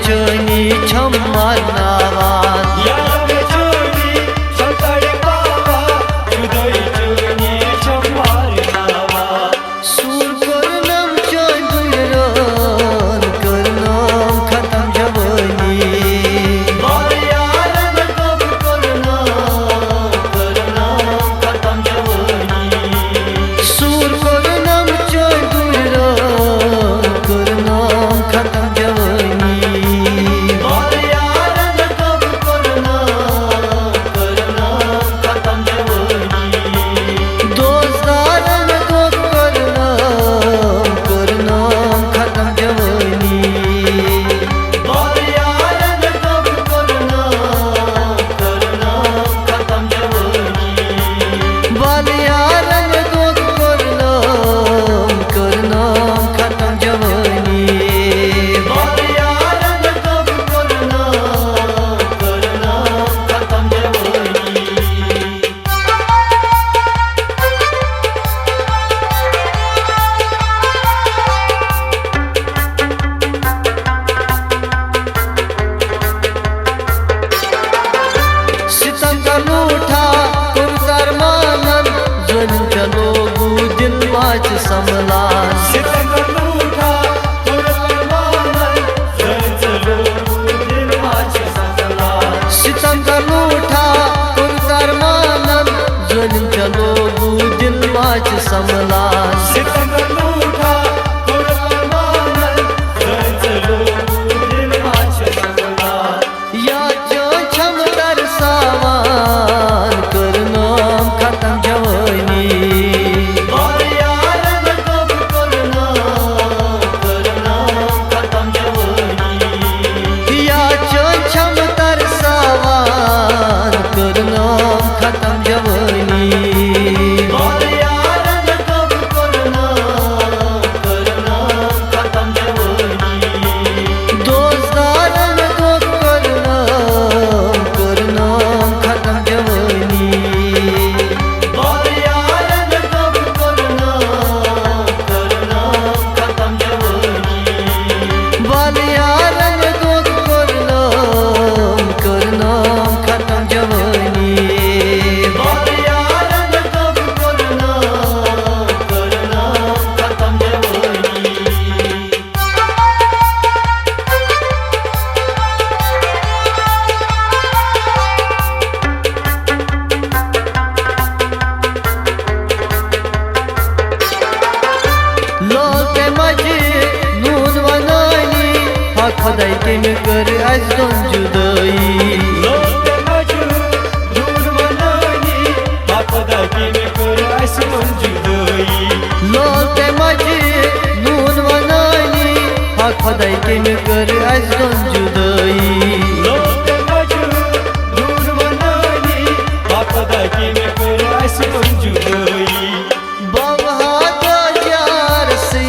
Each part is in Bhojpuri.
चोनी छम्मार नावान यार चोनी छमताड़ी बाबा जुदोई चोनी छम्मार नावा सूर करनम चोंदुरन करनम खतम जवानी यारन कब करनम खत्म जवानी सूर करनम चोंदुरन करनम खतम जवानी यारन कब करनम खत्म जवानी दोस्तारन को करनम करनम खतम जवानी यारन कब करनम खत्म जवानी बालियारन को करनम करनम खतम जवानी यारन कब करनम खत्म जवानी सितम का लूठा कुर्तार मानन जुल्म चलो दिल माच समलान सितम लूठा कुर्बान चलो दिल माच सकला सितम का लूठा कुर्तार मानन जुल्म चलो दिल माच समलान सितम लूठा कुर्बान चलो दिल माच सकला या जो छम सावान करनम खतम जवानी यारन कब करनम खत्म जवानी या जो छम सावान करनम खतम जवानी यारन कब करनम खत्म जवानी दोस्तारन को करनम करनम खतम जवानी यारन कब करनम खत्म जवानी बालियारन को करनम करनम खतम जवानी यारन कब करनम खत्म जवानी लोग मजे नून वनानी हा खुदाई के में कर आज दोन जुदाई लोग मजनून मनानी खुदा की में कर आसमान जुदाई लोग मजे नून वनानी हा खुदाई के में कर आज दोन जुदाई लोग मजनून मनानी खुदा की में कर आसमान जुदाई बाबा तो यार से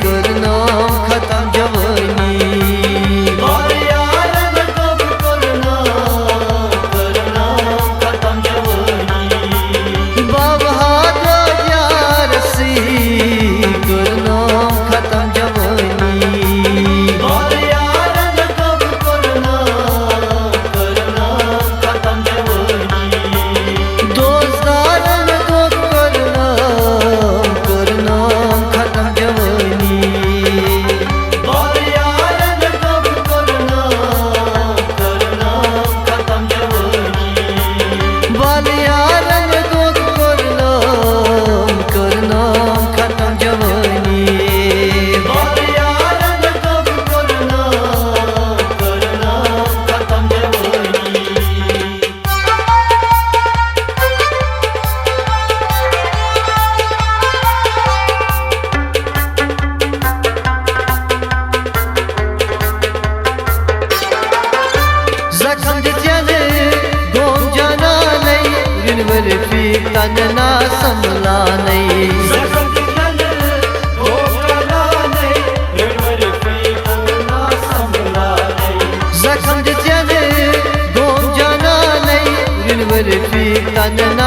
करनम खतम जवानी यारन कब करनम खत्म जवानी बाबा तो यार से करनम खतम जवानी यारन कब करनम खत्म जवानी दोस्तारन को करनम करनम खतम जवानी यारन कब करनम खत्म जवानी बालियारन को करनम करनम खतम जवानी यारन कब करनम खत्म जवानी जखम जने गोम जाना नहीं रिनवर फी तन ना संभला नहीं जखम जने गोम जाना नहीं रिनवर फी तन ना संभला नहीं जखम जने गोम जाना नहीं रिनवर फी तन ना